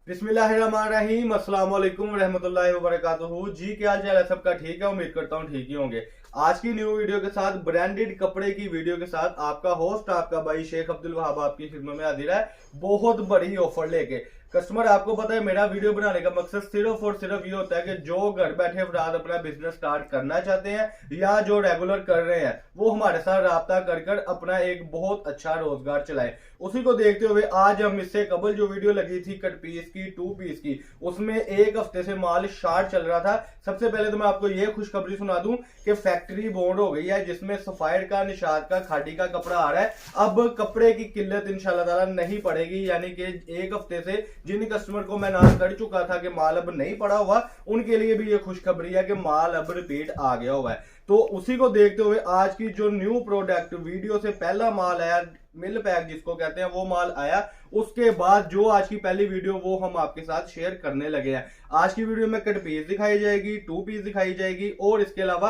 बिस्मिल्लाहिर्रहमानिर्रहीम, अस्सलाम वालेकुम रहमतुल्लाहि व बरकातुहू। जी क्या हाल चाल है सबका? ठीक है, उम्मीद करता हूँ ठीक ही होंगे। आज की न्यू वीडियो के साथ, ब्रांडेड कपड़े की वीडियो के साथ आपका होस्ट, आपका भाई शेख अब्दुल वहाब आपकी खिदमत में हाजिर है बहुत बड़ी ऑफर लेके। कस्टमर, आपको पता है मेरा वीडियो बनाने का मकसद सिर्फ और सिर्फ ये होता है कि जो घर बैठे अफराद अपना बिजनेस स्टार्ट करना चाहते हैं या जो रेगुलर कर रहे हैं वो हमारे साथ राब्ता कर कर अपना एक बहुत अच्छा रोजगार चलाए। उसी को देखते हुए आज हम इससे कबल जो वीडियो लगी थी कट पीस की, 2 पीस की, उसमें एक हफ्ते से माल शार्ट चल रहा था। सबसे पहले तो मैं आपको ये खुशखबरी सुना दूं कि फैक्ट्री बॉन्ड हो गई है, जिसमें सफायर का, निशात का, खादी का कपड़ा आ रहा है। अब कपड़े की किल्लत इंशाल्लाह ताला नहीं पड़ेगी, यानी कि एक हफ्ते से जिन कस्टमर को मैं नाम कर चुका था कि माल अब नहीं पड़ा हुआ, उनके लिए भी ये खुशखबरी है कि माल अब रिपीट आ गया हुआ है। तो उसी को देखते हुए आज की जो न्यू प्रोडक्ट वीडियो से पहला माल आया, मिल पैक जिसको कहते हैं, वो माल आया। उसके बाद जो आज की पहली वीडियो वो हम आपके साथ शेयर करने लगे हैं। आज की वीडियो में कट पीस दिखाई जाएगी, 2 पीस दिखाई जाएगी और इसके अलावा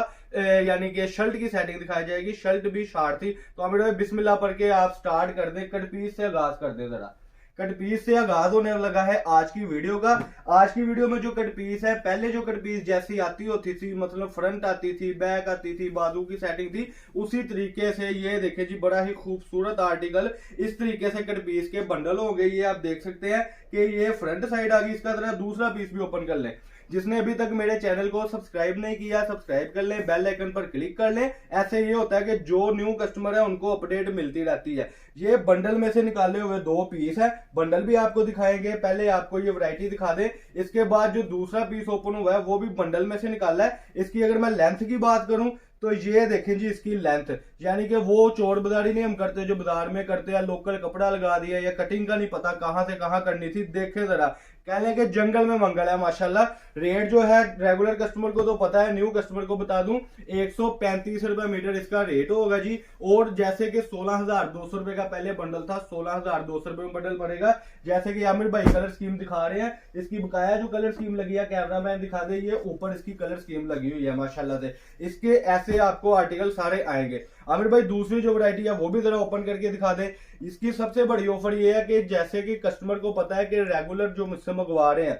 यानी कि शर्ट की सेटिंग दिखाई जाएगी। शर्ट भी शार्ट थी। तो हम बिस्मिल्लाह पढ़ के आप स्टार्ट कर दें, कट पीस से आगाज कर दें। जरा कट पीस से आगाज होने लगा है आज की वीडियो का। आज की वीडियो में जो कट पीस है, पहले जो कट पीस जैसी आती होती थी, मतलब फ्रंट आती थी, बैक आती थी, बाजू की सेटिंग थी, उसी तरीके से ये देखिए जी, बड़ा ही खूबसूरत आर्टिकल इस तरीके से कट पीस के बंडल हो गए। ये आप देख सकते हैं कि ये फ्रंट साइड आ गई। इसका जरा दूसरा पीस भी ओपन कर लें। जिसने अभी तक मेरे चैनल को सब्सक्राइब नहीं किया, सब्सक्राइब कर लें, बेल आइकन पर क्लिक कर लें। ऐसे ये होता है कि जो न्यू कस्टमर है उनको अपडेट मिलती रहती है। ये बंडल में से निकाले हुए 2 पीस है। बंडल भी आपको दिखाएंगे, पहले आपको ये वैरायटी दिखा दें। इसके बाद जो दूसरा पीस ओपन हुआ है वो भी बंडल में से निकाला है। इसकी अगर मैं लेंथ की बात करूं तो ये देखें जी, इसकी लेंथ, यानी कि वो चोर बाजारी नहीं हम करते जो बाजार में करते हैं, लोकल कपड़ा लगा दिया या कटिंग का नहीं पता कहां से कहां करनी थी। देखे जरा, कह लें कि जंगल में मंगल है माशाल्लाह। रेट जो है रेगुलर कस्टमर को तो पता है, न्यू कस्टमर को बता दूं 135 रुपए मीटर इसका रेट होगा जी। और जैसे कि 16,200 रुपए का पहले बंडल था, 16,200 रुपए में बंडल पड़ेगा। जैसे कि आमिर भाई कलर स्कीम दिखा रहे हैं, इसकी बकाया जो कलर स्कीम लगी है, कैमरा मैन दिखा दे, ये ऊपर इसकी कलर स्कीम लगी हुई है माशाल्लाह से। इसके ऐसे आपको आर्टिकल सारे आएंगे। आमिर भाई दूसरी जो वैरायटी है वो भी जरा ओपन करके दिखा दें। इसकी सबसे बड़ी ऑफर ये है कि जैसे कि कस्टमर को पता है कि रेगुलर जो मुझसे मंगवा रहे हैं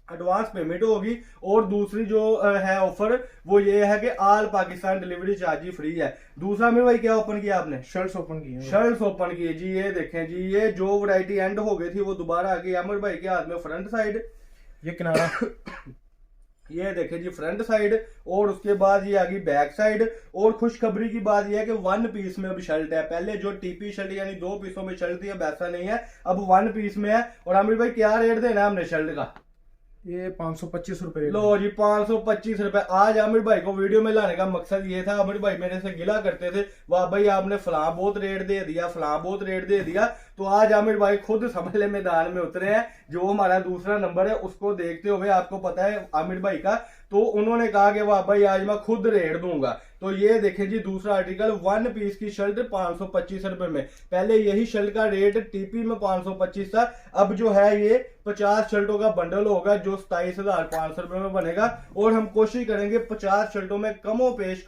एडवांस पेमेंट होगी, और दूसरी जो है ऑफर वो ये है कि ऑल पाकिस्तान डिलीवरी चार्ज ही फ्री है। दूसरा में भाई क्या ओपन किया आपने? शर्ट्स ओपन किए। शर्ट्स ओपन किए जी। ये देखें जी, ये जो वैरायटी एंड हो गई थी वो दोबारा आ गई। अमर भाई के हाथ में फ्रंट साइड, ये किनारा ये देखें जी फ्रंट साइड, और उसके बाद ये आ गई बैक साइड। और खुशखबरी की बात यह है कि 1 पीस में अब शर्ट है। पहले जो टीपी शर्ट यानी 2 पीसों में शर्ट थी, अब ऐसा नहीं है, अब 1 पीस में है। और आमिर भाई क्या रेट देना है हमने शर्ट का? ये 525 रुपए। लो जी 525 रुपए। आज आमिर भाई को वीडियो में लाने का मकसद ये था, आमिर भाई मेरे से गिला करते थे, वाह भाई आपने फलां बहुत रेट दे दिया, फलां बहुत रेट दे दिया। तो आज आमिर भाई खुद समझले मैदान में उतरे हैं। जो हमारा दूसरा नंबर है उसको देखते हुए, आपको पता है आमिर भाई का, तो उन्होंने कहा कि वाह भाई आज मैं खुद रेट दूंगा। तो ये देखें जी दूसरा आर्टिकल, 1 पीस की शर्ट 525 रुपए में। पहले यही शर्ट का रेट टीपी में 525 था, अब जो है ये 50 शर्टों का बंडल होगा जो 27,500 रुपए में बनेगा। और हम कोशिश करेंगे 50 शर्टों में कमो पेश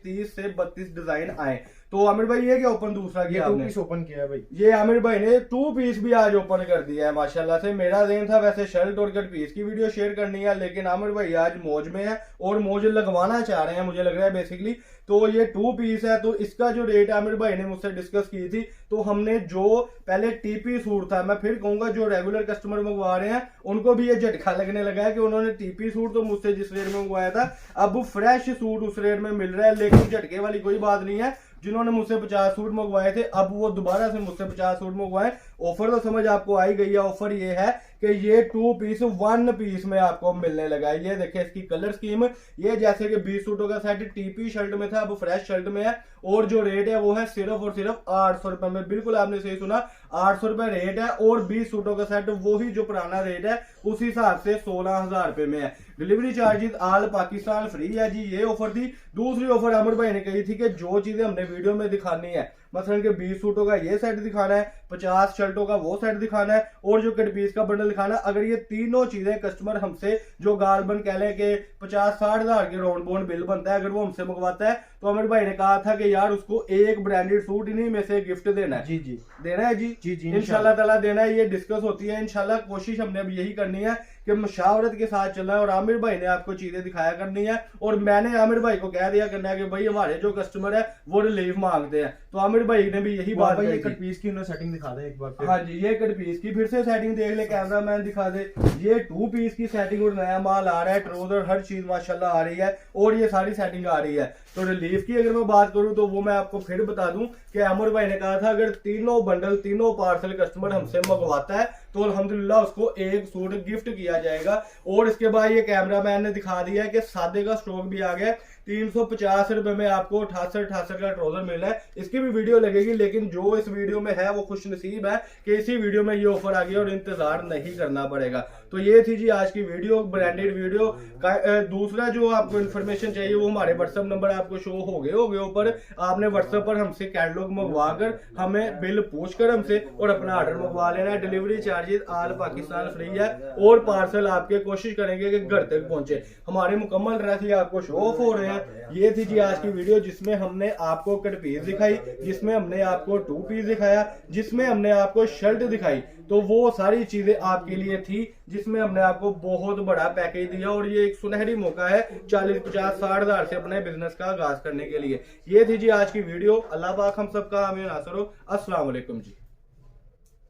30 से 32 डिजाइन आए। तो आमिर भाई ये क्या ओपन दूसरा किया आपने? 2 पीस ओपन किया है भाई। ये आमिर भाई ने 2 पीस भी आज ओपन कर दिया है माशाल्लाह से। मेरा ज़हन था वैसे शर्ट और कट पीस की वीडियो शेयर करनी है, लेकिन आमिर भाई आज मौज में है और मौज लगवाना चाह रहे हैं, मुझे लग रहा है बेसिकली। तो ये 2 पीस है, तो इसका जो रेट आमिर भाई ने मुझसे डिस्कस की थी, तो हमने जो पहले टीपी सूट था, मैं फिर कहूंगा जो रेगुलर कस्टमर मंगवा रहे हैं उनको भी ये झटका लगने लगा है कि उन्होंने टीपी सूट तो मुझसे जिस रेट में मंगवाया था, अब फ्रेश सूट उस रेट में मिल रहा है। लेकिन झटके वाली कोई बात नहीं है, जिन्होंने मुझसे 50 सूट मंगवाए थे अब वो दोबारा से मुझसे 50 सूट मंगवाए। ऑफर तो समझ आपको आई गई है। ऑफर ये है कि ये 2 पीस 1 पीस में आपको मिलने लगा है। ये देखिए इसकी कलर स्कीम, ये जैसे कि 20 सूटों का सेट टीपी शर्ट में था, अब फ्रेश शर्ट में है। और जो रेट है वो है सिर्फ और सिर्फ 800 रुपए में। बिल्कुल आपने सही सुना, 800 रुपए रेट है। और 20 सूटों का सेट वही जो पुराना रेट है उस हिसाब से 16,000 रुपए में है। Delivery charges all Pakistan free है जी। ये ऑफर थी। दूसरी ऑफर अमर भाई ने कही थी कि जो चीजें हमने वीडियो में दिखानी है, मसलन के 20 सूटों का ये सेट दिखाना है 50 शर्टों का वो सेट दिखाना है और जो कट पीस का बंडल दिखाना है। अगर ये तीनों चीजें कस्टमर हमसे जो गालबन कह लें कि 50-60 हजार के राउंड बोन बिल बनता है, अगर वो हमसे मंगवाता है तो अमीर भाई ने कहा था कि यार उसको एक ब्रांडेड सूट इन्हीं में से गिफ्ट देना है। जी देना है जी जी इंशाल्लाह ताला देना है। ये डिस्कस होती है इंशाल्लाह। कोशिश हमने अब यही करनी है कि मुशावरत के साथ चलना है और आमिर भाई ने आपको चीजें दिखाया करनी है और मैंने आमिर भाई को कह दिया करना है कि भाई हमारे जो कस्टमर है वो रिलीफ मांगते हैं, तो आमिर भाई ने भी यही बात भाई, ये कही कट थी। पीस की उन्होंने सेटिंग दिखा दे एक बार फिर। हाँ जी, ये कट पीस की फिर से सेटिंग देख ले, कैमरामैन दिखा दे। ये 2 पीस की सेटिंग और नया माल आ रहा है, ट्राउजर हर चीज माशाल्लाह आ रही है और ये सारी सेटिंग आ रही है। तो रिलीफ की अगर मैं बात करूं तो वो मैं आपको फिर बता दूं कि अमर भाई ने कहा था अगर तीनों बंडल तीनों पार्सल कस्टमर हमसे मंगवाता है तो अल्हम्दुलिल्लाह उसको एक सूट गिफ्ट किया जाएगा। और इसके बाद ये कैमरामैन ने दिखा दिया है कि सादे का स्टॉक भी आ गया। 350 रुपए में आपको 68 का ट्राउजर मिल रहा है। इसकी भी वीडियो लगेगी, लेकिन जो इस वीडियो में है वो खुश नसीब है कि इसी वीडियो में ये ऑफर आ गया और इंतजार नहीं करना पड़ेगा। तो ये थी जी आज की वीडियो, ब्रांडेड वीडियो का। दूसरा जो आपको इन्फॉर्मेशन चाहिए वो हमारे व्हाट्सएप नंबर आपको शो हो गए ऊपर। आपने व्हाट्सएप पर हमसे कैटलॉग मंगवा कर हमें बिल पूछ कर हमसे और अपना ऑर्डर मंगवा लेना है। Delivery charges all Pakistan free है और पार्सल आपके कोशिश करेंगे कि घर तक पहुंचे। हमारे मुकम्मल ड्रेस ये आपको शो ऑफ हो रहे हैं। ये थी जी आज की वीडियो जिसमें हमने आपको कट पीस दिखाई, जिसमें हमने आपको 2 पीस दिखाया, जिसमें हमने आपको शर्ट दिखाई। तो वो सारी चीजें आपके लिए थी जिसमें हमने आपको बहुत बड़ा पैकेज दिया और ये एक सुनहरी मौका है 40-50-60 हजार से अपने बिजनेस का आगाज करने के लिए। ये थी जी आज की वीडियो। अल्लाह पाक हम सबका आमीन नासर हो। अस्सलाम वालेकुम जी।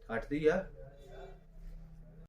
हट दी यार।